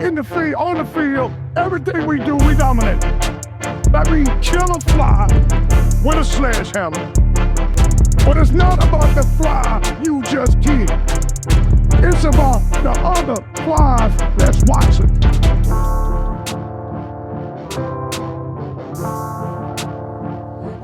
in the field, on the field, everything we do, we dominate. That means kill a fly with a sledgehammer. But it's not about the fly you just killed. It's about the other flies that's watching.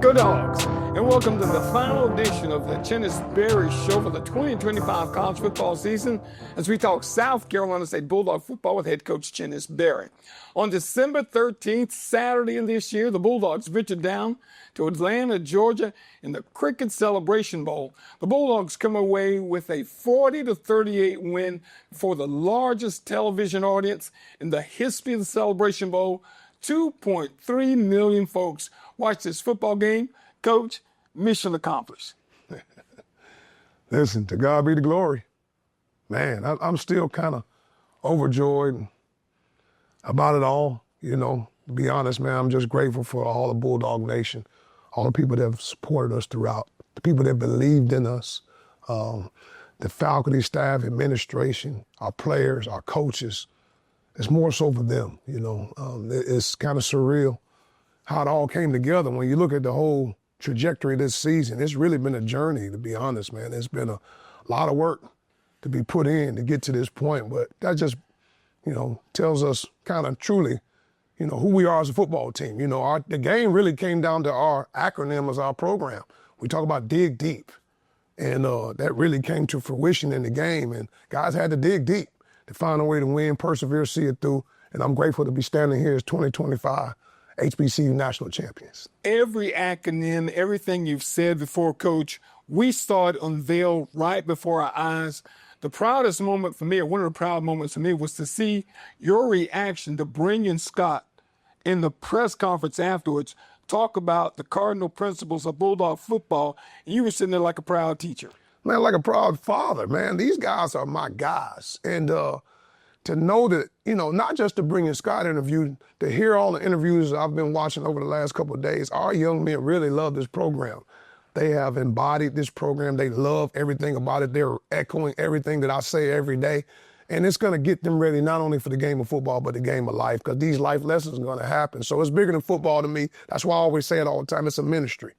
Go Dogs, and welcome to the final edition of the Chennis Berry Show for the 2025 college football season as we talk South Carolina State Bulldog football with head coach Chennis Berry. On December 13th, Saturday of this year, the Bulldogs ventured down to Atlanta, Georgia in the Cricket Celebration Bowl. The Bulldogs come away with a 40-38 win for the largest television audience in the history of the Celebration Bowl. 2.3 million folks watched this football game. Coach, mission accomplished. Listen, to God be the glory. Man, I'm still kind of overjoyed about it all. You know, to be honest, man, I'm just grateful for all the Bulldog Nation, all the people that have supported us throughout, the people that believed in us, the faculty, staff, administration, our players, our coaches. It's more so for them, you know. It's kind of surreal how it all came together. When you look at the whole trajectory of this season, it's really been a journey, to be honest, man. It's been a lot of work to be put in to get to this point, but that just, you know, tells us kind of truly, you know, who we are as a football team. You know, the game really came down to our acronym as our program. We talk about dig deep, and that really came to fruition in the game, and guys had to dig deep to find a way to win, persevere, see it through, and I'm grateful to be standing here as 2025 HBCU National Champions. Every acronym, everything you've said before, Coach, we saw it unveiled right before our eyes. The proudest moment for me, or one of the proud moments for me, was to see your reaction to Brendan Scott in the press conference afterwards talk about the cardinal principles of Bulldog football, and you were sitting there like a proud teacher. Man, like a proud father, man. These guys are my guys. And to know that, you know, not just to bring in Scott interview, to hear all the interviews I've been watching over the last couple of days, our young men really love this program. They have embodied this program. They love everything about it. They're echoing everything that I say every day. And it's going to get them ready not only for the game of football, but the game of life, because these life lessons are going to happen. So it's bigger than football to me. That's why I always say it all the time. It's a ministry.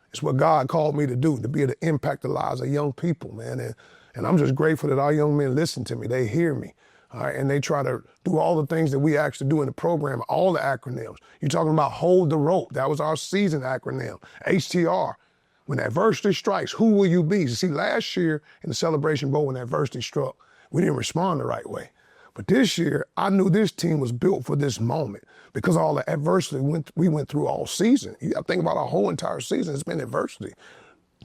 It's what God called me to do, to be able to impact the lives of young people, man. And I'm just grateful that our young men listen to me. They hear me, all right? And they try to do all the things that we actually do in the program, all the acronyms. You're talking about hold the rope. That was our season acronym. HTR, when adversity strikes, who will you be? You see, last year in the Celebration Bowl, when adversity struck, we didn't respond the right way. But this year, I knew this team was built for this moment because all the adversity we went through all season. You got to think about our whole entire season. It's been adversity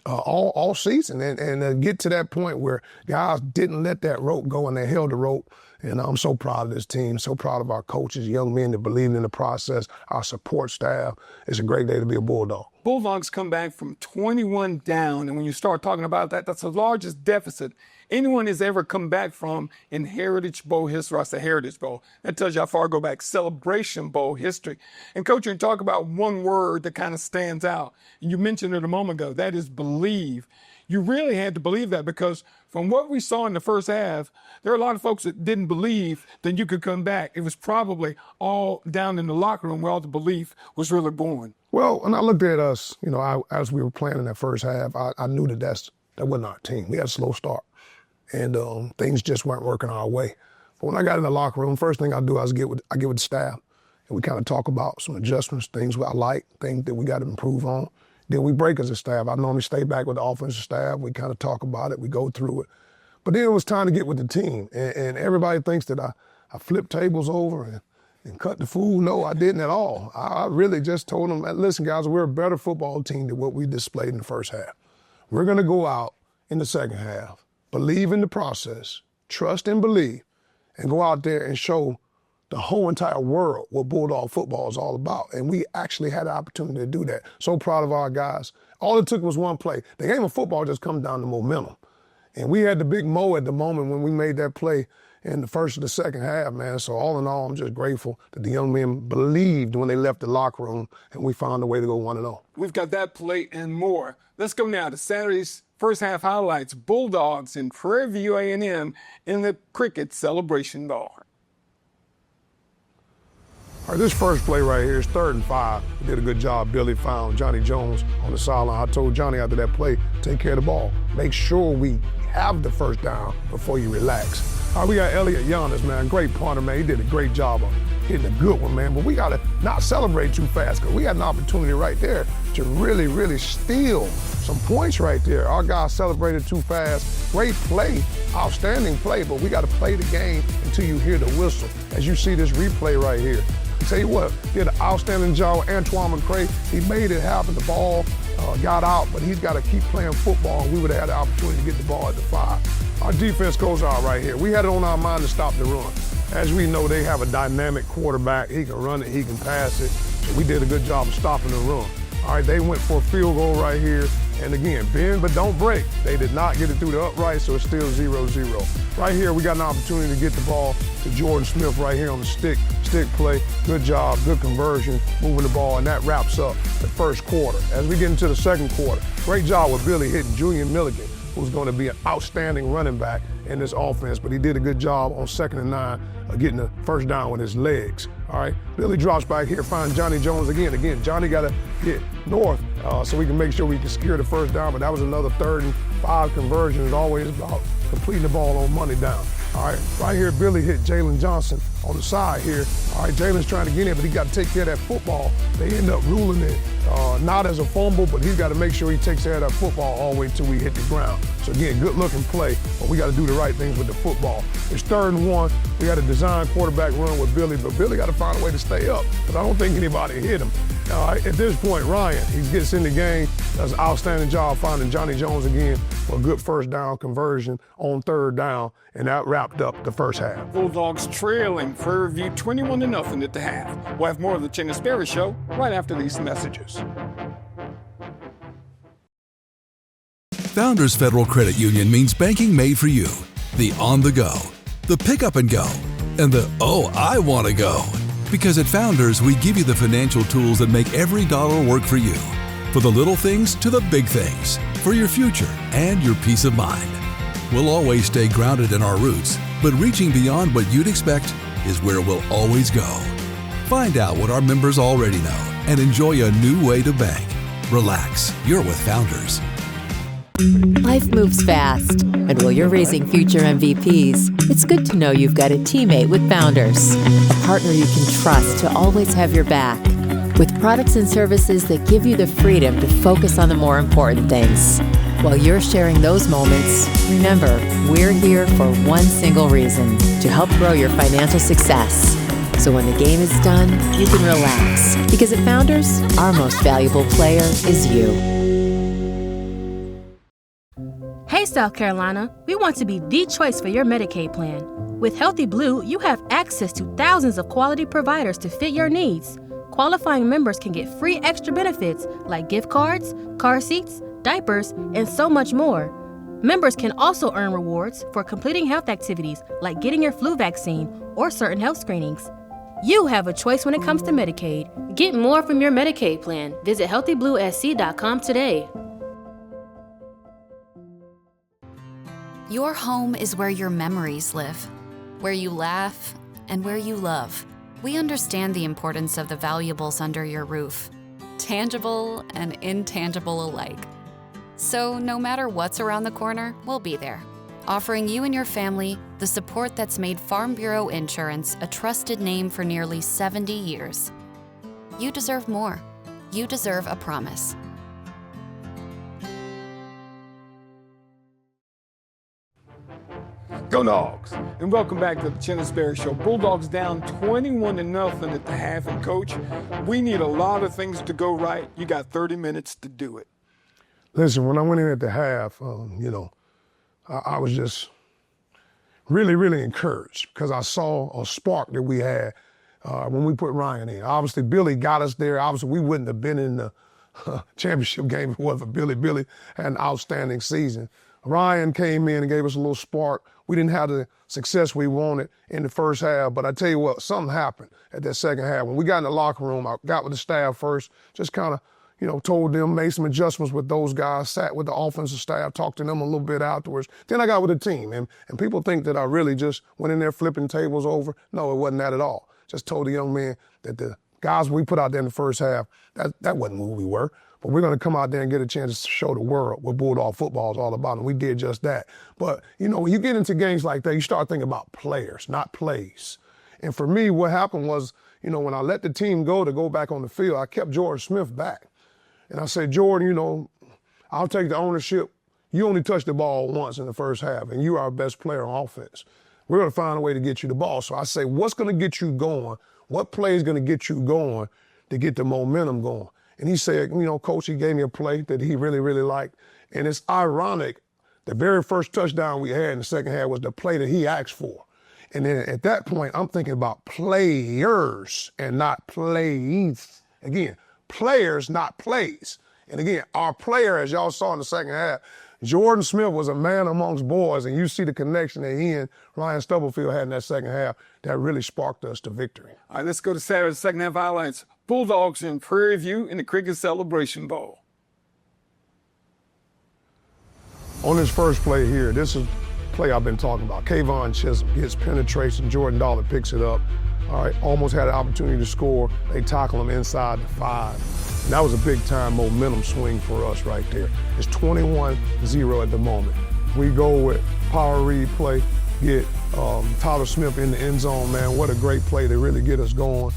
all season. And to get to that point where guys didn't let that rope go and they held the rope. And I'm so proud of this team, so proud of our coaches, young men that believed in the process, our support staff. It's a great day to be a Bulldog. Bulldogs come back from 21 down, and when you start talking about that, that's the largest deficit anyone has ever come back from in Heritage Bowl history. I say Heritage Bowl. That tells you how far I go back. Celebration Bowl history. And Coach, you talk about one word that kind of stands out. And you mentioned it a moment ago. That is believe. You really had to believe that because from what we saw in the first half, there are a lot of folks that didn't believe that you could come back. It was probably all down in the locker room where all the belief was really born. Well, when I looked at us, you know, as we were playing in that first half, I knew that that wasn't our team. We had a slow start, and things just weren't working our way. But when I got in the locker room, first thing I do is I get with the staff, and we kind of talk about some adjustments, things I like, things that we got to improve on. Then we break as a staff. I normally stay back with the offensive staff. We kind of talk about it. We go through it. But then it was time to get with the team, and everybody thinks that I flipped tables over and cut the food. No, I didn't at all. I really just told them, listen, guys, we're a better football team than what we displayed in the first half. We're going to go out in the second half, believe in the process, trust and believe, and go out there and show the whole entire world what Bulldog football is all about. And we actually had the opportunity to do that. So proud of our guys. All it took was one play. The game of football just comes down to momentum. And we had the big mo at the moment when we made that play in the first or the second half, man. So all in all, I'm just grateful that the young men believed when they left the locker room and we found a way to go 1-0. We've got that play and more. Let's go now to Saturday's first half highlights. Bulldogs and Prairie View A&M in the Cricket Celebration Bowl. All right, this first play right here is 3rd and 5. He did a good job. Billy found Johnny Jones on the sideline. I told Johnny after that play, take care of the ball. Make sure we have the first down before you relax. All right, we got Elliott Giannis, man. Great punter, man. He did a great job of hitting a good one, man. But we got to not celebrate too fast because we had an opportunity right there to really, really steal some points right there. Our guy celebrated too fast. Great play, outstanding play, but we got to play the game until you hear the whistle. As you see this replay right here. I tell you what, did an outstanding job with Antoine McCray. He made it happen. The ball got out, but he's got to keep playing football, and we would have had the opportunity to get the ball at the 5. Our defense goes out right here. We had it on our mind to stop the run. As we know, they have a dynamic quarterback. He can run it, he can pass it. So we did a good job of stopping the run. All right, they went for a field goal right here. And again, bend but don't break. They did not get it through the upright, so it's still 0-0. Right here, we got an opportunity to get the ball to Jordan Smith right here on the stick play. Good job, good conversion, moving the ball, and that wraps up the first quarter. As we get into the second quarter, great job with Billy hitting Julian Milligan, who's going to be an outstanding running back in this offense, but he did a good job on 2nd and 9 of getting the first down with his legs. All right, Billy drops back here, finds Johnny Jones again. Again, Johnny got to get north so we can make sure we can secure the first down, but that was another 3rd and 5 conversion. It's always about completing the ball on money down. All right, right here, Billy hit Jalen Johnson on the side here. All right, Jalen's trying to get in, but he got to take care of that football. They end up ruling it not as a fumble, but he's got to make sure he takes care of that football all the way until we hit the ground. So again, good looking play, but we got to do the right things with the football. It's 3rd and 1. We got a design quarterback run with Billy, but Billy got to find a way to stay up because I don't think anybody hit him. At this point, Ryan, he gets in the game, does an outstanding job finding Johnny Jones again for a good first down conversion on 3rd down, and that wrapped up the first half. Bulldogs trailing Prairie View 21-0 at the half. We'll have more of the Chennis Berry Show right after these messages. Founders Federal Credit Union means banking made for you. The on the go, the pick up and go, and the oh, I want to go. Because at Founders, we give you the financial tools that make every dollar work for you. For the little things to the big things. For your future and your peace of mind. We'll always stay grounded in our roots, but reaching beyond what you'd expect is where we'll always go. Find out what our members already know and enjoy a new way to bank. Relax, you're with Founders. Life moves fast, and while you're raising future MVPs, it's good to know you've got a teammate with Founders, a partner you can trust to always have your back, with products and services that give you the freedom to focus on the more important things. While you're sharing those moments, remember, we're here for one single reason, to help grow your financial success. So when the game is done, you can relax, because at Founders, our most valuable player is you. Hey, South Carolina, we want to be the choice for your Medicaid plan. With Healthy Blue, you have access to thousands of quality providers to fit your needs. Qualifying members can get free extra benefits like gift cards, car seats, diapers, and so much more. Members can also earn rewards for completing health activities like getting your flu vaccine or certain health screenings. You have a choice when it comes to Medicaid. Get more from your Medicaid plan. Visit healthybluesc.com today. Your home is where your memories live, where you laugh, and where you love. We understand the importance of the valuables under your roof, tangible and intangible alike. So no matter what's around the corner, we'll be there, offering you and your family the support that's made Farm Bureau Insurance a trusted name for nearly 70 years. You deserve more. You deserve a promise. Go Dogs! And welcome back to the Chennis Berry Show. Bulldogs down 21-0 at the half. And Coach, we need a lot of things to go right. You got 30 minutes to do it. Listen, when I went in at the half, I was just really, really encouraged because I saw a spark that we had when we put Ryan in. Obviously, Billy got us there. Obviously, we wouldn't have been in the championship game if it wasn't for Billy. Billy had an outstanding season. Ryan came in and gave us a little spark. We didn't have the success we wanted in the first half, but I tell you what, something happened at that second half. When we got in the locker room, I got with the staff first, just kind of, told them, made some adjustments with those guys, sat with the offensive staff, talked to them a little bit afterwards. Then I got with the team, and people think that I really just went in there flipping tables over. No, it wasn't that at all. just told the young man that the guys we put out there in the first half, that wasn't who we were. But we're going to come out there and get a chance to show the world what Bulldog football is all about, and we did just that. But, you know, when you get into games like that, you start thinking about players, not plays. And for me, what happened was, you know, when I let the team go back on the field, I kept Jordan Smith back. And I said, Jordan, you know, I'll take the ownership. You only touched the ball once in the first half, and you are our best player on offense. We're going to find a way to get you the ball. So I say, what's going to get you going? What play is going to get you going to get the momentum going? And he said, you know, Coach, he gave me a play that he really, really liked. And it's ironic, the very first touchdown we had in the second half was the play that he asked for. And then at that point, I'm thinking about players and not plays. Again, players, not plays. And again, our player, as y'all saw in the second half, Jordan Smith was a man amongst boys, and you see the connection that he and Ryan Stubblefield had in that second half that really sparked us to victory. All right, let's go to Saturday's second half highlights. Bulldogs in Prairie View in the Cricket Celebration Bowl. On this first play here, this is the play I've been talking about. Kayvon Chisholm gets penetration, Jordan Dollar picks it up. All right, almost had an opportunity to score. They tackle him inside the 5. And that was a big-time momentum swing for us right there. It's 21-0 at the moment. We go with power read play, get Tyler Smith in the end zone, man. What a great play to really get us going.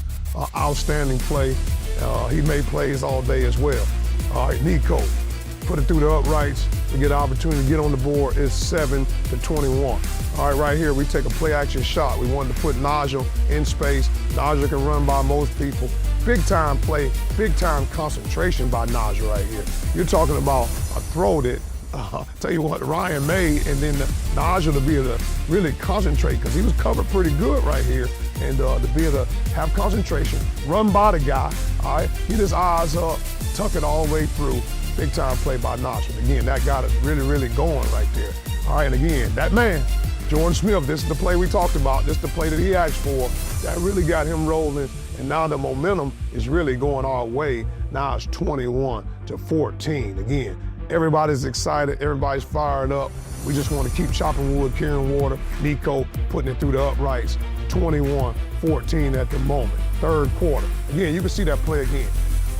Outstanding play. He made plays all day as well. All right, Nico, put it through the uprights to get an opportunity to get on the board. It's 7-21. All right, right here, we take a play-action shot. We wanted to put Najee in space. Najee can run by most people. Big-time play, big-time concentration by Najee right here. You're talking about a throw that, tell you what, Ryan made, and then Najee to be able to really concentrate because he was covered pretty good right here, and to be able to have concentration, run by the guy, all right, get his eyes up, tuck it all the way through. Big-time play by Najee. Again, that got us really, really going right there. All right, and again, that man, Jordan Smith, this is the play we talked about. This is the play that he asked for. That really got him rolling, and now the momentum is really going our way. Now it's 21-14. Again, everybody's excited. Everybody's fired up. We just want to keep chopping wood, carrying water. Nico putting it through the uprights. 21-14 at the moment. Third quarter. Again, you can see that play again.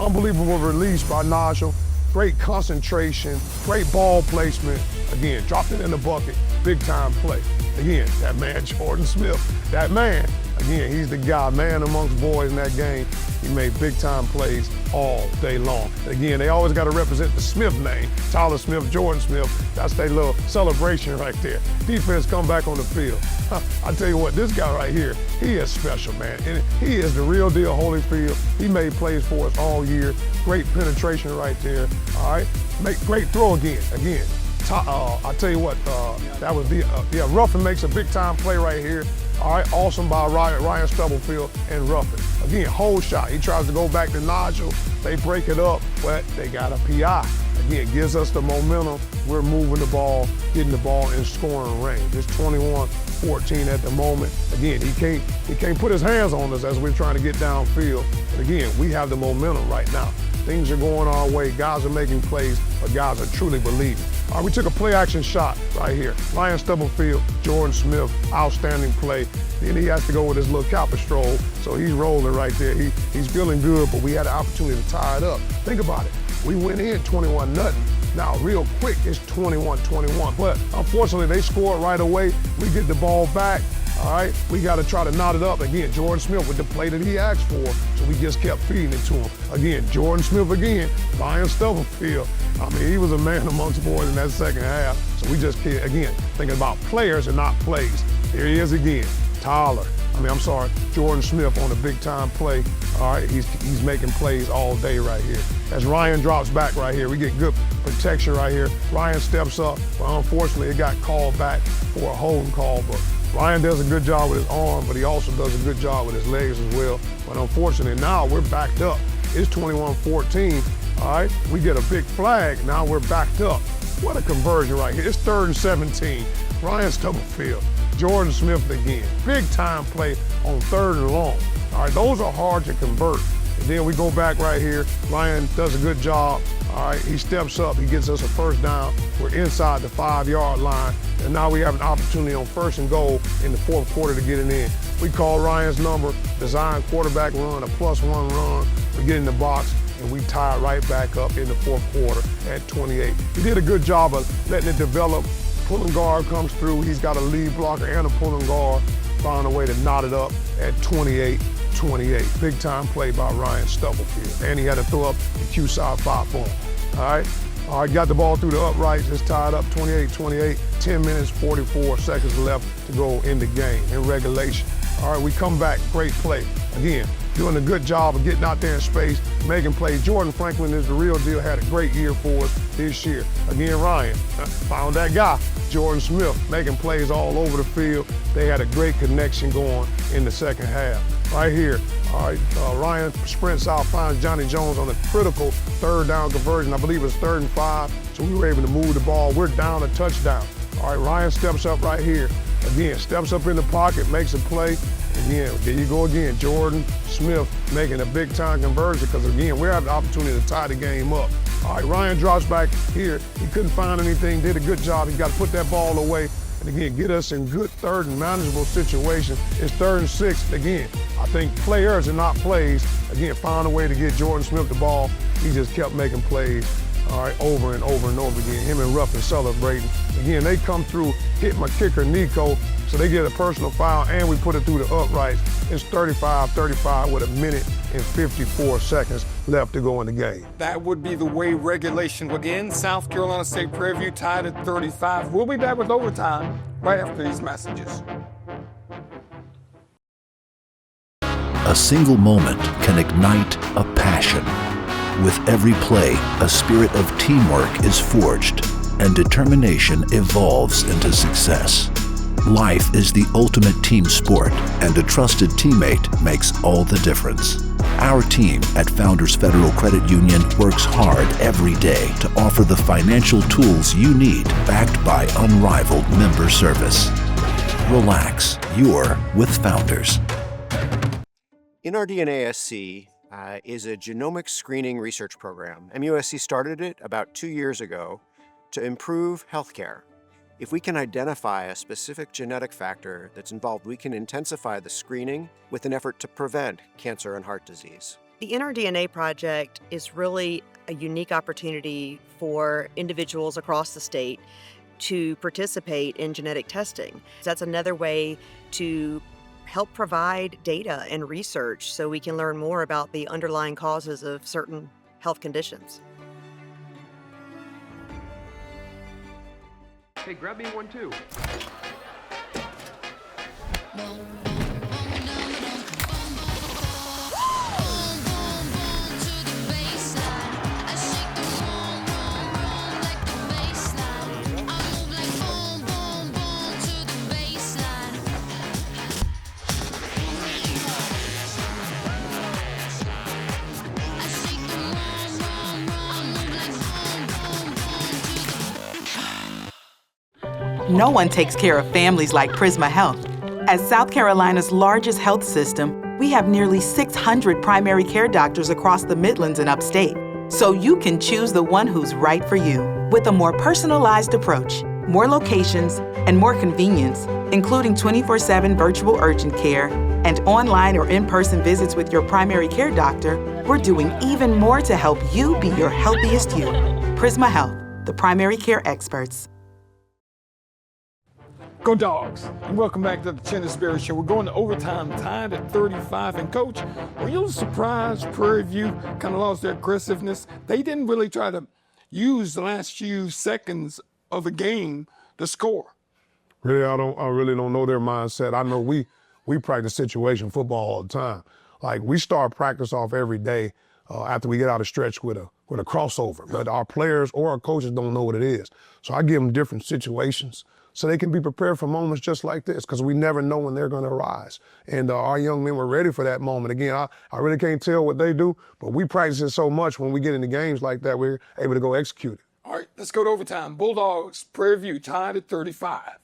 Unbelievable release by Najee. Great concentration, great ball placement. Again, dropped it in the bucket, big time play. Again, that man, Jordan Smith, that man, again, he's the guy, man amongst boys in that game. He made big time plays all day long. Again, they always got to represent the Smith name, Tyler Smith, Jordan Smith. That's their little celebration right there. Defense come back on the field. I tell you what, this guy right here, he is special, man. And he is the real deal Holyfield. He made plays for us all year. Great penetration right there, all right? Great throw again. I tell you what, that was Ruffin makes a big time play right here. All right, awesome by Ryan Stubblefield and Ruffin. Again, hold shot. He tries to go back to Najee. They break it up, but they got a PI. Again, gives us the momentum. We're moving the ball, getting the ball in scoring range. It's 21-14 at the moment. Again, he can't put his hands on us as we're trying to get downfield. But again, we have the momentum right now. Things are going our way. Guys are making plays, but guys are truly believing. All right, we took a play-action shot right here. Ryan Stubblefield, Jordan Smith, outstanding play. Then he has to go with his little capistrol, so he's rolling right there. He's feeling good, but we had an opportunity to tie it up. Think about it. We went in 21-0. Now, real quick, it's 21-21. But unfortunately, they scored right away. We get the ball back. All right, we got to try to knot it up. Again, Jordan Smith with the play that he asked for, so we just kept feeding it to him. Again, Jordan Smith again, Ryan Stubblefield. I mean, he was a man amongst boys in that second half. So we just kept, again, thinking about players and not plays. Here he is again, Jordan Smith on a big-time play. All right, he's making plays all day right here. As Ryan drops back right here, we get good protection right here. Ryan steps up, but unfortunately, it got called back for a holding call. But Ryan does a good job with his arm, but he also does a good job with his legs as well. But unfortunately, now we're backed up. It's 21-14, all right? We get a big flag, now we're backed up. What a conversion right here. It's 3rd and 17. Ryan Stubblefield, Jordan Smith again. Big time play on 3rd and long. All right, those are hard to convert. And then we go back right here. Ryan does a good job. All right, he steps up, he gets us a first down. We're inside the 5-yard line, and now we have an opportunity on 1st and goal in the 4th quarter to get it in. We call Ryan's number, design quarterback run, a +1 run. We get in the box, and we tie it right back up in the fourth quarter at 28. He did a good job of letting it develop. Pulling guard comes through. He's got a lead blocker and a pulling guard. Found a way to knot it up at 28-28. Big time play by Ryan Stubblefield. And he had to throw up the Q side 5 for him. All right, got the ball through the uprights. It's tied up 28-28. 10 minutes, 44 seconds left to go in the game in regulation. All right, we come back, great play. Again, doing a good job of getting out there in space, making plays. Jordan Franklin is the real deal, had a great year for us this year. Again, Ryan found that guy, Jordan Smith, making plays all over the field. They had a great connection going in the second half. Right here, all right, Ryan sprints out, finds Johnny Jones on a critical third down conversion. I believe it's 3rd and 5, so we were able to move the ball. We're down a touchdown. All right, Ryan steps up right here. Again, steps up in the pocket, makes a play. Again, there you go again, Jordan Smith making a big-time conversion because, again, we have the opportunity to tie the game up. All right, Ryan drops back here. He couldn't find anything, did a good job. He got to put that ball away and, again, get us in good third and manageable situation. It's 3rd and 6. Again, I think players and not plays. Again, found a way to get Jordan Smith the ball. He just kept making plays, all right, over and over and over again. Him and Ruffin celebrating. Again, they come through, hit my kicker, Nico, so they get a personal foul, and we put it through the uprights. It's 35-35 with 1 minute and 54 seconds left to go in the game. That would be the way regulation would end. South Carolina State Prairie View tied at 35. We'll be back with overtime right after these messages. A single moment can ignite a passion. With every play, a spirit of teamwork is forged, and determination evolves into success. Life is the ultimate team sport, and a trusted teammate makes all the difference. Our team at Founders Federal Credit Union works hard every day to offer the financial tools you need, backed by unrivaled member service. Relax, you're with Founders. NRDNASC is a genomic screening research program. MUSC started it about 2 years ago to improve healthcare. If we can identify a specific genetic factor that's involved, we can intensify the screening with an effort to prevent cancer and heart disease. The NRDNA project is really a unique opportunity for individuals across the state to participate in genetic testing. That's another way to help provide data and research so we can learn more about the underlying causes of certain health conditions. Hey, grab me one too. No one takes care of families like Prisma Health. As South Carolina's largest health system, we have nearly 600 primary care doctors across the Midlands and upstate, so you can choose the one who's right for you. With a more personalized approach, more locations, and more convenience, including 24/7 virtual urgent care and online or in-person visits with your primary care doctor, we're doing even more to help you be your healthiest you. Prisma Health, the primary care experts. Go Dogs, and welcome back to the Chennis Berry Show. We're going to overtime, tied at 35. And Coach, were you surprised Prairie View kind of lost their aggressiveness? They didn't really try to use the last few seconds of the game to score. Really, I really don't know their mindset. I know we practice situation football all the time. Like, we start practice off every day after we get out of stretch with a crossover. But our players or our coaches don't know what it is. So I give them different situations so they can be prepared for moments just like this, because we never know when they're going to arise. And our young men were ready for that moment. Again, I really can't tell what they do, but we practice it so much when we get into games like that, we're able to go execute it. All right, let's go to overtime. Bulldogs, Prairie View, tied at 35.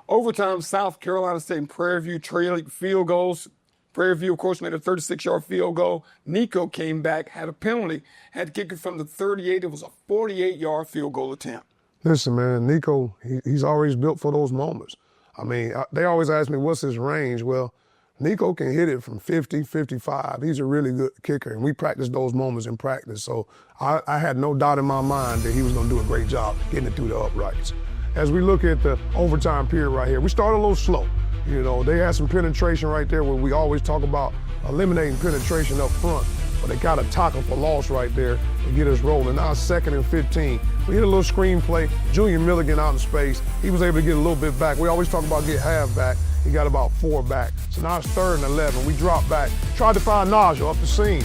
Overtime, South Carolina State and Prairie View trailing field goals. Prairie View, of course, made a 36-yard field goal. Nico came back, had a penalty, had to kick it from the 38. It was a 48-yard field goal attempt. Listen, man, Nico, he's always built for those moments. I mean, they always ask me, what's his range? Well, Nico can hit it from 50, 55. He's a really good kicker, and we practice those moments in practice. So I had no doubt in my mind that he was going to do a great job getting it through the uprights. As we look at the overtime period right here, we started a little slow. You know, they had some penetration right there where we always talk about eliminating penetration up front, but they got a tackle for loss right there to get us rolling. Now it's 2nd and 15. We hit a little screen play. Junior Milligan out in space. He was able to get a little bit back. We always talk about get half back. He got about 4 back. So now it's 3rd and 11. We dropped back. Tried to find Najee up the seam.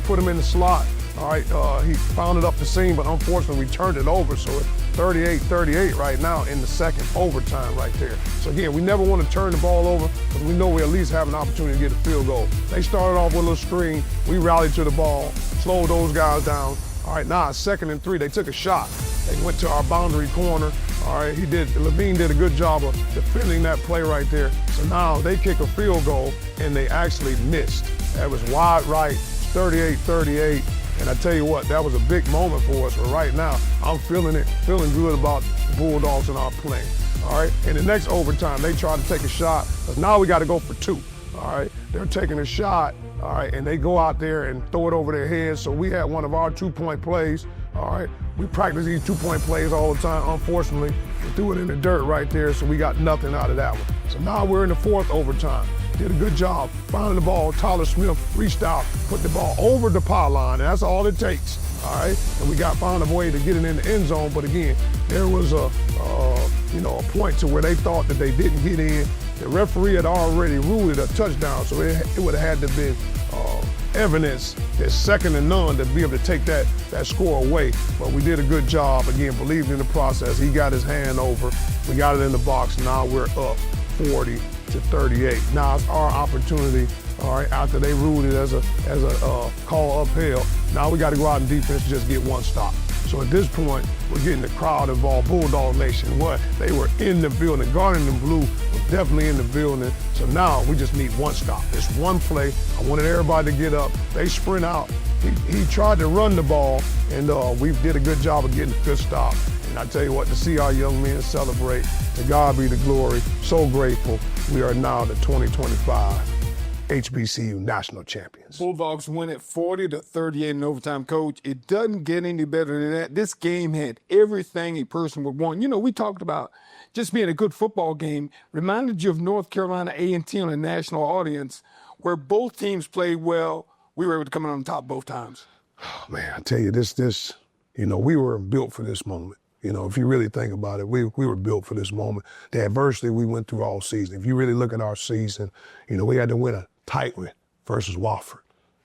Put him in the slot. All right, he found it up the seam, but unfortunately we turned it over. So it's 38-38 right now in the second overtime right there. So again, we never want to turn the ball over because we know we at least have an opportunity to get a field goal. They started off with a little screen. We rallied to the ball, slowed those guys down. All right, now it's 2nd and 3. They took a shot. They went to our boundary corner. All right, Levine did a good job of defending that play right there. So now they kick a field goal, and they actually missed. That was wide right, 38-38. And I tell you what, that was a big moment for us. But right now, I'm feeling good about the Bulldogs and our play. All right, in the next overtime, they tried to take a shot, because now we got to go for 2. All right, they're taking a shot, all right, and they go out there and throw it over their heads. So we had one of our 2-point plays. All right, we practice these 2-point plays all the time. Unfortunately, we threw it in the dirt right there, so we got nothing out of that one. So now we're in the 4th overtime. Did a good job finding the ball. Tyler Smith reached out, put the ball over the pylon, and that's all it takes. All right, and we found a way to get it in the end zone. But again, there was a point to where they thought that they didn't get in. The referee had already ruled it a touchdown, so it would have had to be evidence that's 2nd and none to be able to take that score away. But we did a good job, again, believing in the process. He got his hand over. We got it in the box. Now we're up 40-38. Now it's our opportunity, all right, after they ruled it as a call uphill. Now we got to go out in defense and just get 1 stop. So at this point, we're getting the crowd involved. Bulldog Nation, they were in the building. Garden and Blue was definitely in the building. So now we just need 1 stop. It's 1 play. I wanted everybody to get up. They sprint out. He tried to run the ball, and we did a good job of getting a good stop. And I tell you what, to see our young men celebrate, to God be the glory. So grateful. We are now the 2025 HBCU National Champions. Bulldogs win it 40-38 in overtime. Coach, it doesn't get any better than that. This game had everything a person would want. You know, we talked about just being a good football game. Reminded you of North Carolina A&T on a national audience where both teams played well. We were able to come in on top both times. Oh, man, I tell you, we were built for this moment. You know, if you really think about it, we were built for this moment. The adversity we went through all season. If you really look at our season, we had to win a tight one versus Wofford.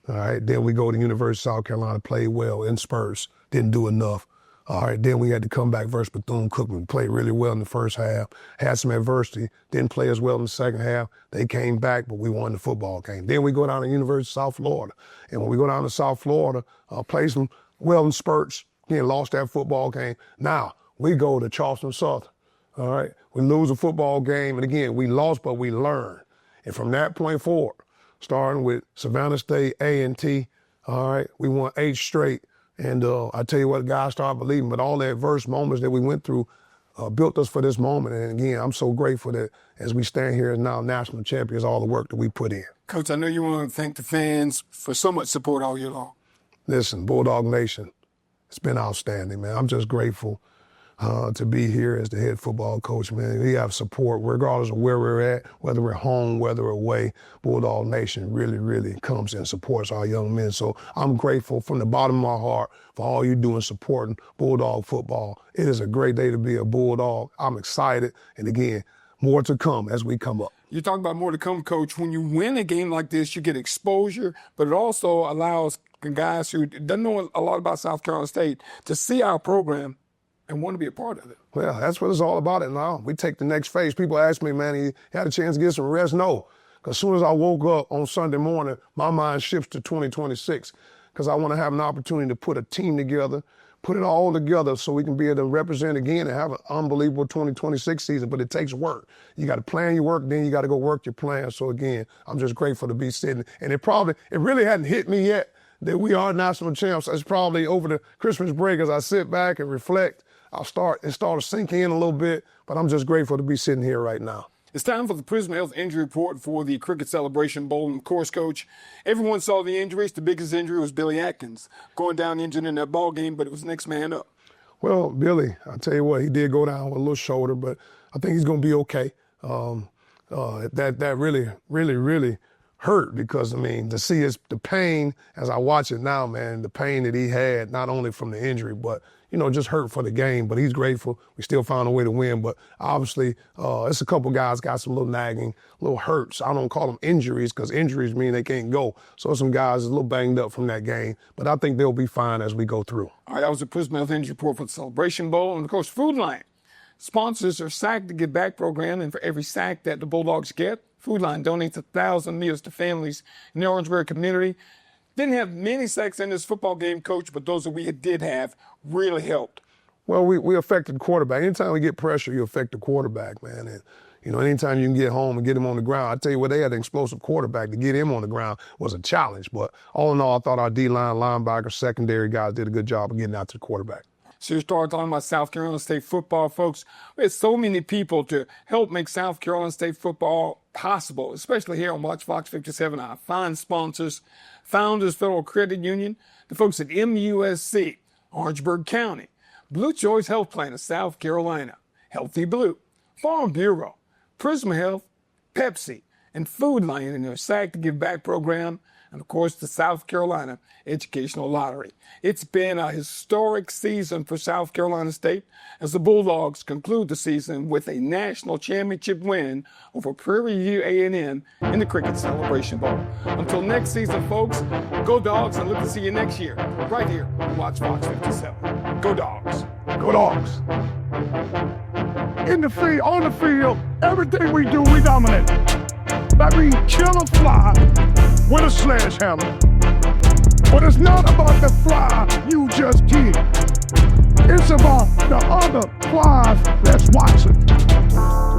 All right, then we go to University of South Carolina, played well in spurts, didn't do enough. All right, then we had to come back versus Bethune-Cookman, played really well in the first half, had some adversity, didn't play as well in the second half. They came back, but we won the football game. Then we go down to University of South Florida. And when we go down to South Florida, play some well in spurts, again, lost that football game. Now, we go to Charleston Southern, all right? We lose a football game, and again, we lost, but we learned. And from that point forward, starting with Savannah State, A&T, all right, we won 8 straight. And I tell you what, guys started believing, but all the adverse moments that we went through built us for this moment. And again, I'm so grateful that as we stand here as now national champions, all the work that we put in. Coach, I know you want to thank the fans for so much support all year long. Listen, Bulldog Nation, it's been outstanding, man. I'm just grateful to be here as the head football coach, man. We have support regardless of where we're at, whether we're home, whether we're away. Bulldog Nation really, really comes and supports our young men. So I'm grateful from the bottom of my heart for all you do in supporting Bulldog football. It is a great day to be a Bulldog. I'm excited. And again, more to come as we come up. You talk about more to come, Coach. When you win a game like this, you get exposure, but it also allows guys who don't know a lot about South Carolina State to see our program and want to be a part of it. Well, that's what it's all about now. We take the next phase. People ask me, man, you had a chance to get some rest? No, because as soon as I woke up on Sunday morning, my mind shifts to 2026 because I want to have an opportunity to put a team together, put it all together so we can be able to represent again and have an unbelievable 2026 season. But it takes work. You got to plan your work, then you got to go work your plan. So again, I'm just grateful to be sitting. And it really hadn't hit me yet that we are national champs. It's probably over the Christmas break as I sit back and reflect. I'll start to sink in a little bit, but I'm just grateful to be sitting here right now. It's time for the Prisma Health injury report for the Cricket Celebration Bowl. And of course, Coach, everyone saw the injuries. The biggest injury was Billy Atkins going down injured in that ball game, but it was next man up. Well, Billy, I tell you what, he did go down with a little shoulder, but I think he's going to be okay. That really hurt because, I mean, to see the pain as I watch it now, man, the pain that he had, not only from the injury, but, you know, just hurt for the game. But he's grateful. We still found a way to win. But obviously, it's a couple guys got some little nagging, little hurts. I don't call them injuries because injuries mean they can't go. So some guys are a little banged up from that game. But I think they'll be fine as we go through. All right, that was the Prisma Health injury report for the Celebration Bowl. And, of course, Food Line sponsors our Sack to Give Back program. And for every sack that the Bulldogs get, Food Line donates 1,000 meals to families in the Orangeburg community. Didn't have many sacks in this football game, Coach, but those that we did have really helped. Well, we affected the quarterback. Anytime we get pressure, you affect the quarterback, man. And, you know, anytime you can get home and get him on the ground, I tell you what, they had an explosive quarterback. To get him on the ground was a challenge. But all in all, I thought our D-line, linebacker, secondary guys did a good job of getting out to the quarterback. So you start talking about South Carolina State football, folks. There's so many people to help make South Carolina State football possible, especially here on Watch Fox 57. Our fine sponsors, Founders Federal Credit Union, the folks at MUSC, Orangeburg County, Blue Choice Health Plan of South Carolina, Healthy Blue, Farm Bureau, Prisma Health, Pepsi, and Food Line in their Sack to Give Back program, and of course the South Carolina Educational Lottery. It's been a historic season for South Carolina State as the Bulldogs conclude the season with a national championship win over Prairie View A&M in the Cricket Celebration Bowl. Until next season, folks, go Dogs, and look to see you next year right here on Watch Fox 57. Go Dogs. Go Dogs. In the field, on the field, everything we do, we dominate. That means kill a fly with a sledgehammer. But it's not about the fly you just killed. It's about the other flies that's watching.